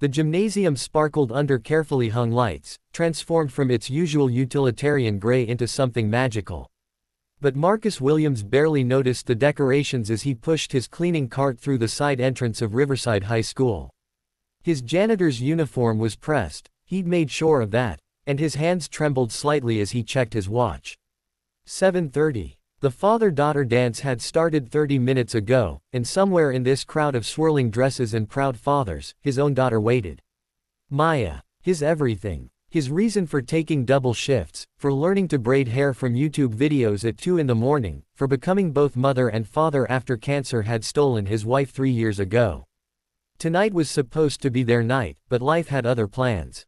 The gymnasium sparkled under carefully hung lights, transformed from its usual utilitarian gray into something magical. But Marcus Williams barely noticed the decorations as he pushed his cleaning cart through the side entrance of Riverside High School. His janitor's uniform was pressed, he'd made sure of that, and his hands trembled slightly as he checked his watch. 7:30. The father-daughter dance had started 30 minutes ago, and somewhere in this crowd of swirling dresses and proud fathers, his own daughter waited. Maya, his everything. His reason for taking double shifts, for learning to braid hair from YouTube videos at 2 in the morning, for becoming both mother and father after cancer had stolen his wife 3 years ago. Tonight was supposed to be their night, but life had other plans.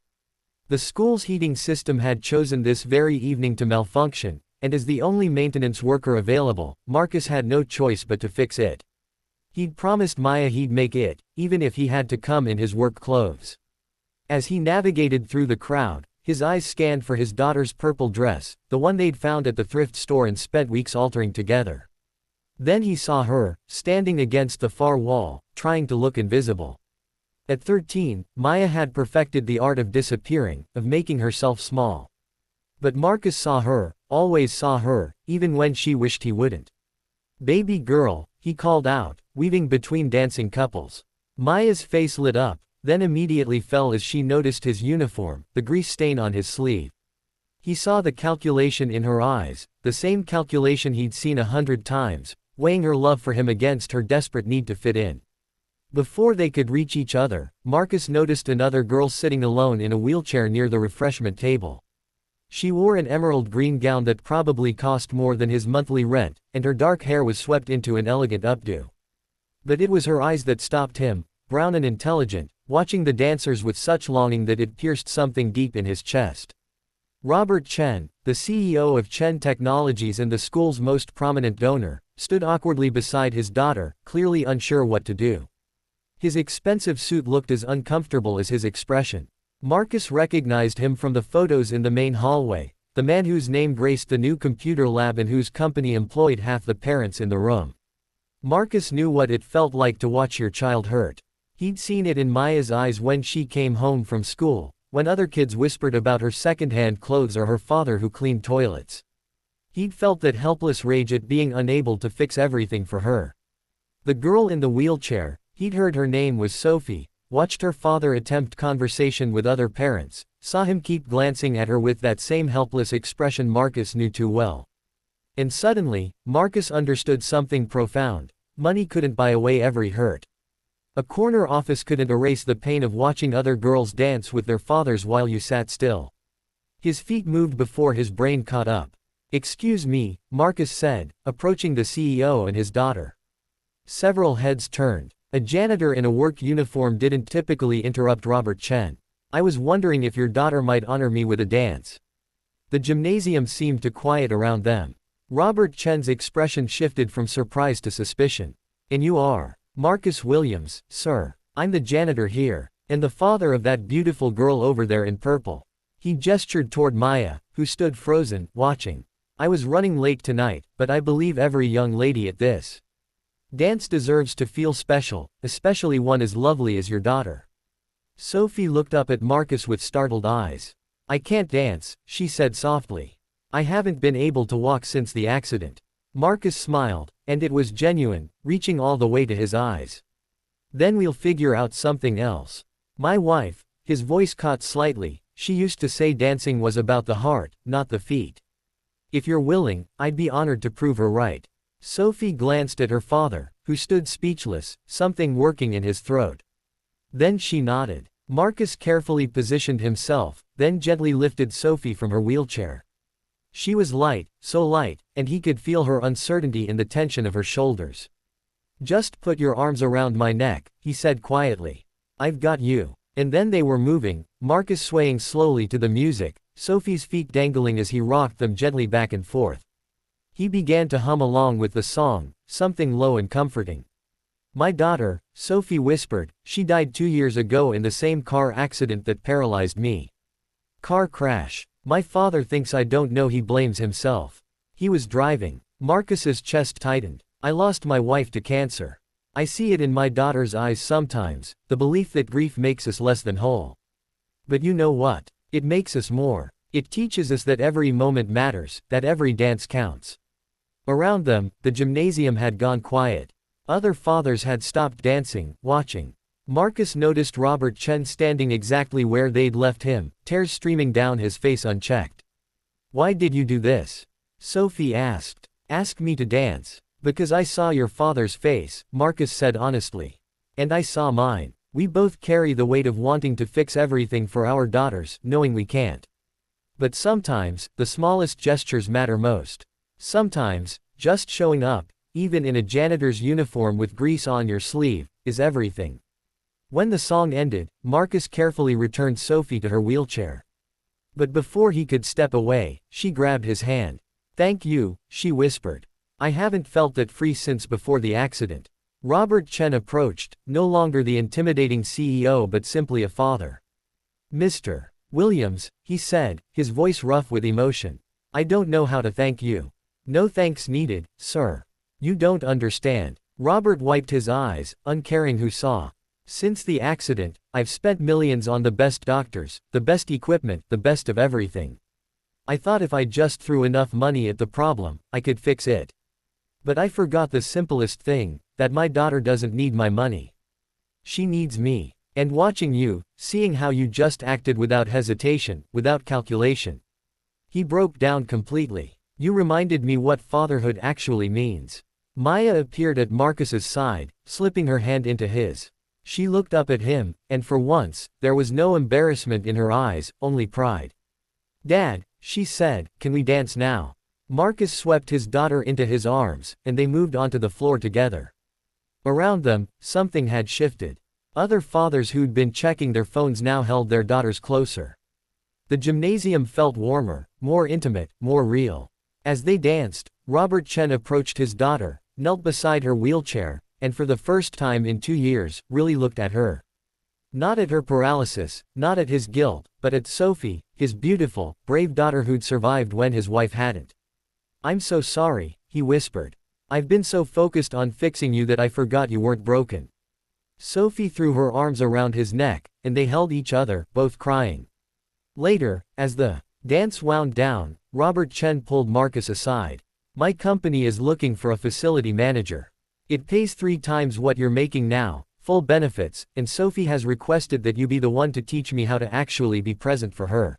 The school's heating system had chosen this very evening to malfunction, and as the only maintenance worker available, Marcus had no choice but to fix it. He'd promised Maya he'd make it, even if he had to come in his work clothes. As he navigated through the crowd, his eyes scanned for his daughter's purple dress, the one they'd found at the thrift store and spent weeks altering together. Then he saw her, standing against the far wall, trying to look invisible. At 13, Maya had perfected the art of disappearing, of making herself small. But Marcus saw her, always saw her, even when she wished he wouldn't. "Baby girl," he called out, weaving between dancing couples. Maya's face lit up, then immediately fell as she noticed his uniform, the grease stain on his sleeve. He saw the calculation in her eyes, the same calculation he'd seen 100 times, weighing her love for him against her desperate need to fit in. Before they could reach each other, Marcus noticed another girl sitting alone in a wheelchair near the refreshment table. She wore an emerald green gown that probably cost more than his monthly rent, and her dark hair was swept into an elegant updo. But it was her eyes that stopped him, brown and intelligent, watching the dancers with such longing that it pierced something deep in his chest. Robert Chen, the CEO of Chen Technologies and the school's most prominent donor, stood awkwardly beside his daughter, clearly unsure what to do. His expensive suit looked as uncomfortable as his expression. Marcus recognized him from the photos in the main hallway, the man whose name graced the new computer lab and whose company employed half the parents in the room. Marcus knew what it felt like to watch your child hurt. He'd seen it in Maya's eyes when she came home from school, when other kids whispered about her second-hand clothes or her father who cleaned toilets. He'd felt that helpless rage at being unable to fix everything for her. The girl in the wheelchair, he'd heard her name was Sophie, watched her father attempt conversation with other parents, saw him keep glancing at her with that same helpless expression Marcus knew too well. And suddenly, Marcus understood something profound. Money couldn't buy away every hurt. A corner office couldn't erase the pain of watching other girls dance with their fathers while you sat still. His feet moved before his brain caught up. "Excuse me," Marcus said, approaching the CEO and his daughter. Several heads turned. A janitor in a work uniform didn't typically interrupt Robert Chen. "I was wondering if your daughter might honor me with a dance." The gymnasium seemed to quiet around them. Robert Chen's expression shifted from surprise to suspicion. "And you are?" "Marcus Williams, sir. I'm the janitor here, and the father of that beautiful girl over there in purple." He gestured toward Maya, who stood frozen, watching. "I was running late tonight, but I believe every young lady at this dance deserves to feel special, especially one as lovely as your daughter." Sophie looked up at Marcus with startled eyes. "I can't dance," she said softly. "I haven't been able to walk since the accident." Marcus smiled, and it was genuine, reaching all the way to his eyes. "Then we'll figure out something else. My wife," his voice caught slightly, "she used to say dancing was about the heart, not the feet. If you're willing, I'd be honored to prove her right." Sophie glanced at her father, who stood speechless, something working in his throat. Then she nodded. Marcus carefully positioned himself, then gently lifted Sophie from her wheelchair. She was light, so light, and he could feel her uncertainty in the tension of her shoulders. "Just put your arms around my neck," he said quietly. "I've got you." And then they were moving, Marcus swaying slowly to the music, Sophie's feet dangling as he rocked them gently back and forth. He began to hum along with the song, something low and comforting. "My daughter," Sophie whispered, "she died 2 years ago in the same car accident that paralyzed me. Car crash. My father thinks I don't know, he blames himself. He was driving." Marcus's chest tightened. "I lost my wife to cancer. I see it in my daughter's eyes sometimes, the belief that grief makes us less than whole. But you know what? It makes us more. It teaches us that every moment matters, that every dance counts. Around them, the gymnasium had gone quiet. Other fathers had stopped dancing, watching. Marcus noticed Robert Chen standing exactly where they'd left him, tears streaming down his face unchecked. Why did you do this? Sophie asked. Ask me to dance. Because I saw your father's face, Marcus said honestly. And I saw mine. We both carry the weight of wanting to fix everything for our daughters, knowing we can't. But sometimes, the smallest gestures matter most. Sometimes, just showing up, even in a janitor's uniform with grease on your sleeve, is everything. When the song ended, Marcus carefully returned Sophie to her wheelchair. But before he could step away, she grabbed his hand. Thank you, she whispered. I haven't felt that free since before the accident. Robert Chen approached, no longer the intimidating CEO but simply a father. Mr. Williams, he said, his voice rough with emotion. I don't know how to thank you. No thanks needed, sir. You don't understand. Robert wiped his eyes, uncaring who saw. Since the accident, I've spent millions on the best doctors, the best equipment, the best of everything. I thought if I just threw enough money at the problem, I could fix it. But I forgot the simplest thing, that my daughter doesn't need my money. She needs me. And watching you, seeing how you just acted without hesitation, without calculation. He broke down completely. You reminded me what fatherhood actually means. Maya appeared at Marcus's side, slipping her hand into his. She looked up at him, and for once, there was no embarrassment in her eyes, only pride. Dad, she said, can we dance now? Marcus swept his daughter into his arms, and they moved onto the floor together. Around them, something had shifted. Other fathers who'd been checking their phones now held their daughters closer. The gymnasium felt warmer, more intimate, more real. As they danced, Robert Chen approached his daughter, knelt beside her wheelchair, and for the first time in 2 years, really looked at her. Not at her paralysis, not at his guilt, but at Sophie, his beautiful, brave daughter who'd survived when his wife hadn't. I'm so sorry, he whispered. I've been so focused on fixing you that I forgot you weren't broken. Sophie threw her arms around his neck, and they held each other, both crying. Later, as the dance wound down, Robert Chen pulled Marcus aside. My company is looking for a facility manager. It pays 3 times what you're making now, full benefits, and Sophie has requested that you be the one to teach me how to actually be present for her.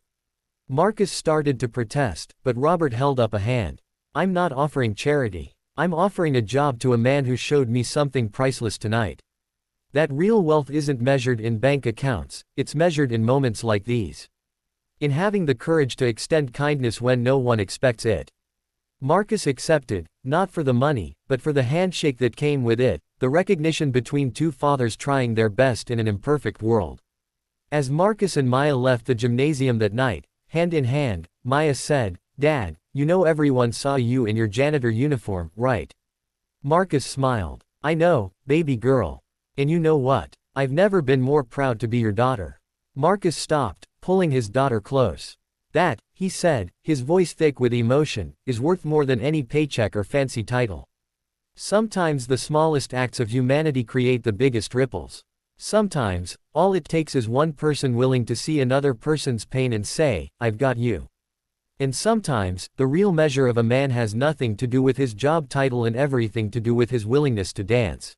Marcus started to protest, but Robert held up a hand. I'm not offering charity. I'm offering a job to a man who showed me something priceless tonight. That real wealth isn't measured in bank accounts, it's measured in moments like these. In having the courage to extend kindness when no one expects it. Marcus accepted, not for the money, but for the handshake that came with it, the recognition between 2 fathers trying their best in an imperfect world. As Marcus and Maya left the gymnasium that night, hand in hand, Maya said, Dad, you know everyone saw you in your janitor uniform, right? Marcus smiled. I know, baby girl. And you know what? I've never been more proud to be your daughter. Marcus stopped, pulling his daughter close. That, he said, his voice thick with emotion, is worth more than any paycheck or fancy title. Sometimes the smallest acts of humanity create the biggest ripples. Sometimes, all it takes is one person willing to see another person's pain and say, I've got you. And sometimes, the real measure of a man has nothing to do with his job title and everything to do with his willingness to dance.